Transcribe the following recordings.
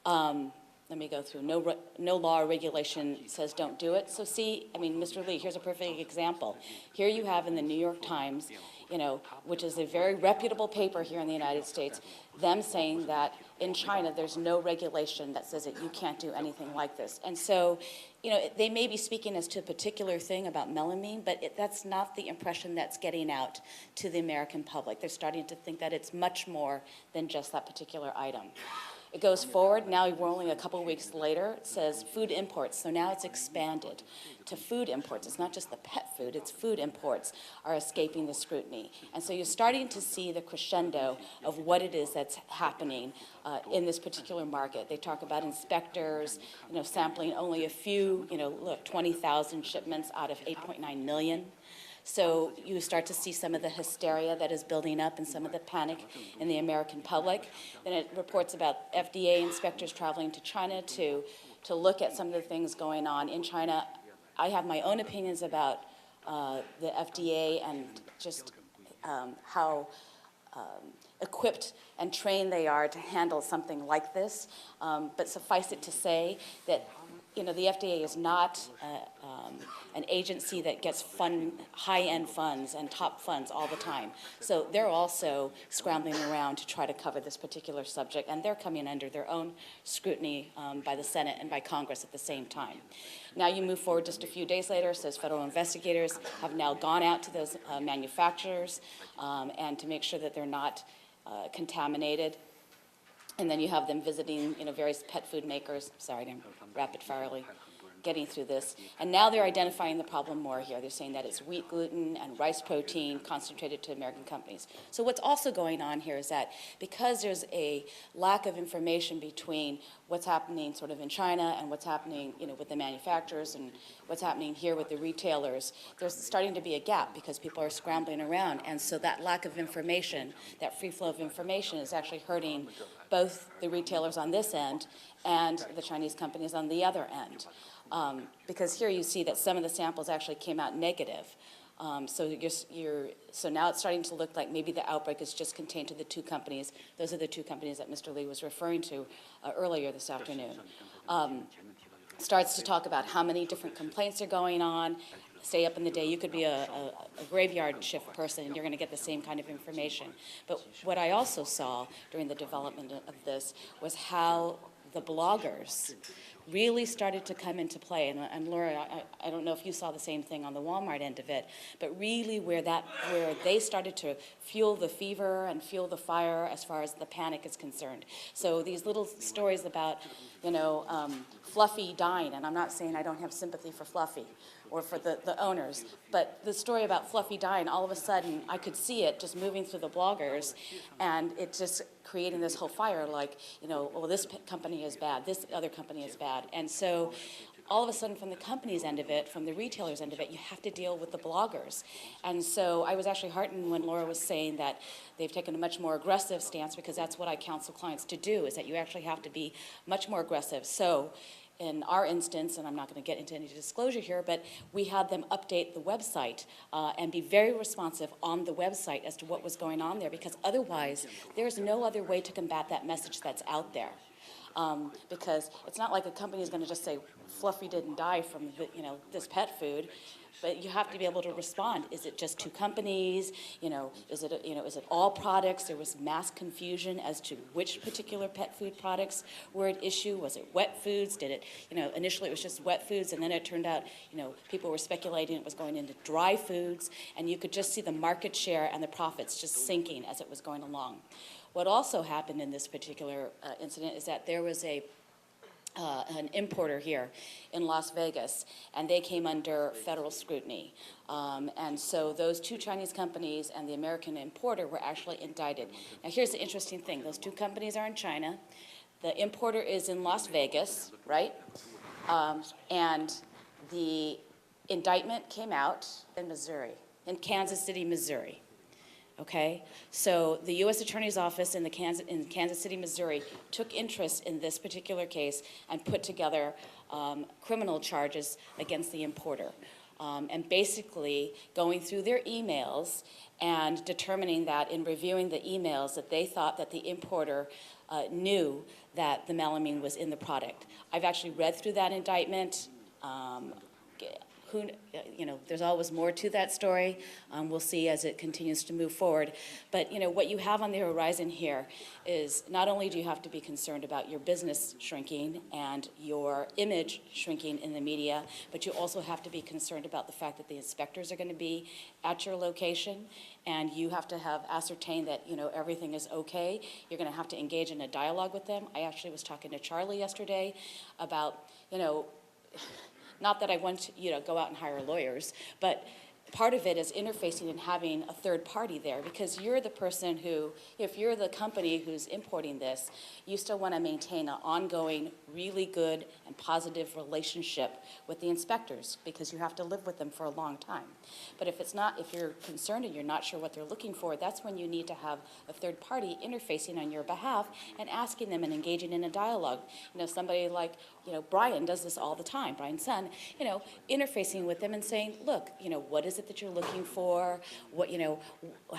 Let me go through. No law or regulation says don't do it. So see, I mean, Mr. Lee, here's a perfect example. Here you have in the New York Times, which is a very reputable paper here in the United States, them saying that in China there's no regulation that says that you can't do anything like this. And so, they may be speaking as to a particular thing about melamine, but that's not the impression that's getting out to the American public. They're starting to think that it's much more than just that particular item. It goes forward, now we're only a couple of weeks later, it says food imports, so now it's expanded to food imports. It's not just the pet food, it's food imports are escaping the scrutiny. And so you're starting to see the crescendo of what it is that's happening in this particular market. They talk about inspectors, sampling only a few, look, 20,000 shipments out of 8.9 million. So you start to see some of the hysteria that is building up and some of the panic in the American public. Then it reports about FDA inspectors traveling to China to look at some of the things going on in China. I have my own opinions about the FDA and just how equipped and trained they are to handle something like this. But suffice it to say that the FDA is not an agency that gets high-end funds and top funds all the time. So they're also scrambling around to try to cover this particular subject, and they're coming under their own scrutiny by the Senate and by Congress at the same time. Now you move forward just a few days later, it says federal investigators have now gone out to those manufacturers and to make sure that they're not contaminated. And then you have them visiting, various pet food makers. Sorry, I'm rapid-firely getting through this. And now they're identifying the problem more here. They're saying that it's wheat gluten and rice protein concentrated to American companies. So what's also going on here is that because there's a lack of information between what's happening sort of in China and what's happening, with the manufacturers and what's happening here with the retailers, there's starting to be a gap because people are scrambling around. And so that lack of information, that free flow of information is actually hurting both the retailers on this end and the Chinese companies on the other end. Because here you see that some of the samples actually came out negative. So now it's starting to look like maybe the outbreak is just contained to the two companies. Those are the two companies that Mr. Lee was referring to earlier this afternoon. Starts to talk about how many different complaints are going on. Stay up in the day. You could be a graveyard shift person and you're going to get the same kind of information. But what I also saw during the development of this was how the bloggers really started to come into play. And Laura, I don't know if you saw the same thing on the Walmart end of it, but really where they started to fuel the fever and fuel the fire as far as the panic is concerned. So these little stories about, Fluffy dying, and I'm not saying I don't have sympathy for Fluffy or for the owners, but the story about Fluffy dying, all of a sudden I could see it just moving through the bloggers, and it just creating this whole fire like, well, this company is bad, this other company is bad. And so all of a sudden from the company's end of it, from the retailer's end of it, you have to deal with the bloggers. And so I was actually heartened when Laura was saying that they've taken a much more aggressive stance, because that's what I counsel clients to do, is that you actually have to be much more aggressive. So in our instance, and I'm not going to get into any disclosure here, but we had them update the website and be very responsive on the website as to what was going on there, because otherwise there's no other way to combat that message that's out there. Because it's not like a company is going to just say, Fluffy didn't die from this pet food, but you have to be able to respond. Is it just two companies? Is it all products? There was mass confusion as to which particular pet food products were at issue. Was it wet foods? Did it, initially it was just wet foods, and then it turned out, people were speculating it was going into dry foods, and you could just see the market share and the profits just sinking as it was going along. What also happened in this particular incident is that there was an importer here in Las Vegas, and they came under federal scrutiny. And so those two Chinese companies and the American importer were actually indicted. Now here's the interesting thing. Those two companies are in China. The importer is in Las Vegas, right? And the indictment came out in Missouri, in Kansas City, Missouri. Okay, so the U.S. Attorney's Office in Kansas City, Missouri, took interest in this particular case and put together criminal charges against the importer. And basically going through their emails and determining that in reviewing the emails that they thought that the importer knew that the melamine was in the product. I've actually read through that indictment. There's always more to that story. We'll see as it continues to move forward. But what you have on the horizon here is not only do you have to be concerned about your business shrinking and your image shrinking in the media, but you also have to be concerned about the fact that the inspectors are going to be at your location, and you have to have ascertained that everything is okay. You're going to have to engage in a dialogue with them. I actually was talking to Charlie yesterday about not that I want you to go out and hire lawyers, but part of it is interfacing and having a third party there, because you're the person who, if you're the company who's importing this, you still want to maintain an ongoing, really good and positive relationship with the inspectors, because you have to live with them for a long time. But if you're concerned and you're not sure what they're looking for, that's when you need to have a third party interfacing on your behalf and asking them and engaging in a dialogue. Somebody like, Brian does this all the time, Brian's son, interfacing with them and saying, look, what is it that you're looking for?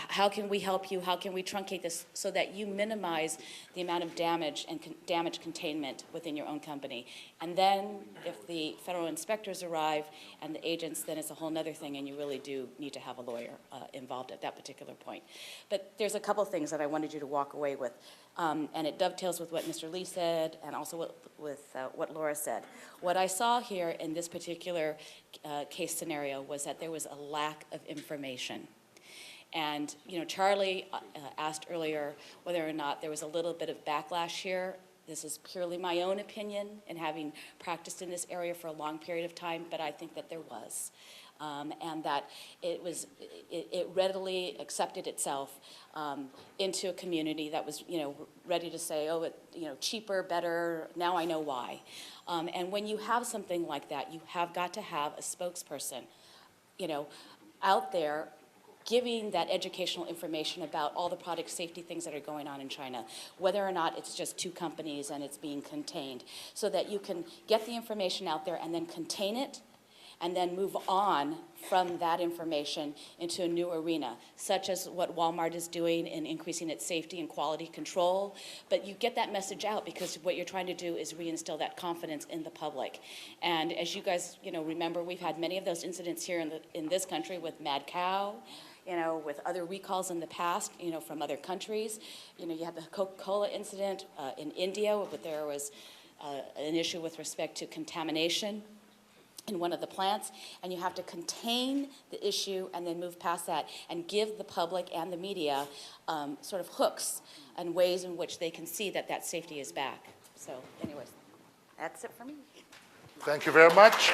How can we help you? How can we truncate this so that you minimize the amount of damage and damage containment within your own company? And then if the federal inspectors arrive and the agents, then it's a whole other thing, and you really do need to have a lawyer involved at that particular point. But there's a couple things that I wanted you to walk away with, and it dovetails with what Mr. Lee said and also with what Laura said. What I saw here in this particular case scenario was that there was a lack of information. And Charlie asked earlier whether or not there was a little bit of backlash here. This is purely my own opinion and having practiced in this area for a long period of time, but I think that there was. And that it readily accepted itself into a community that was, ready to say, oh, cheaper, better, now I know why. And when you have something like that, you have got to have a spokesperson, out there giving that educational information about all the product safety things that are going on in China, whether or not it's just two companies and it's being contained, so that you can get the information out there and then contain it and then move on from that information into a new arena, such as what Walmart is doing in increasing its safety and quality control. But you get that message out because what you're trying to do is reinstill that confidence in the public. And as you guys remember, we've had many of those incidents here in this country with Mad Cow, with other recalls in the past, from other countries. You had the Coca-Cola incident in India, but there was an issue with respect to contamination in one of the plants, and you have to contain the issue and then move past that and give the public and the media sort of hooks and ways in which they can see that that safety is back. So anyways, that's it for me. Thank you very much.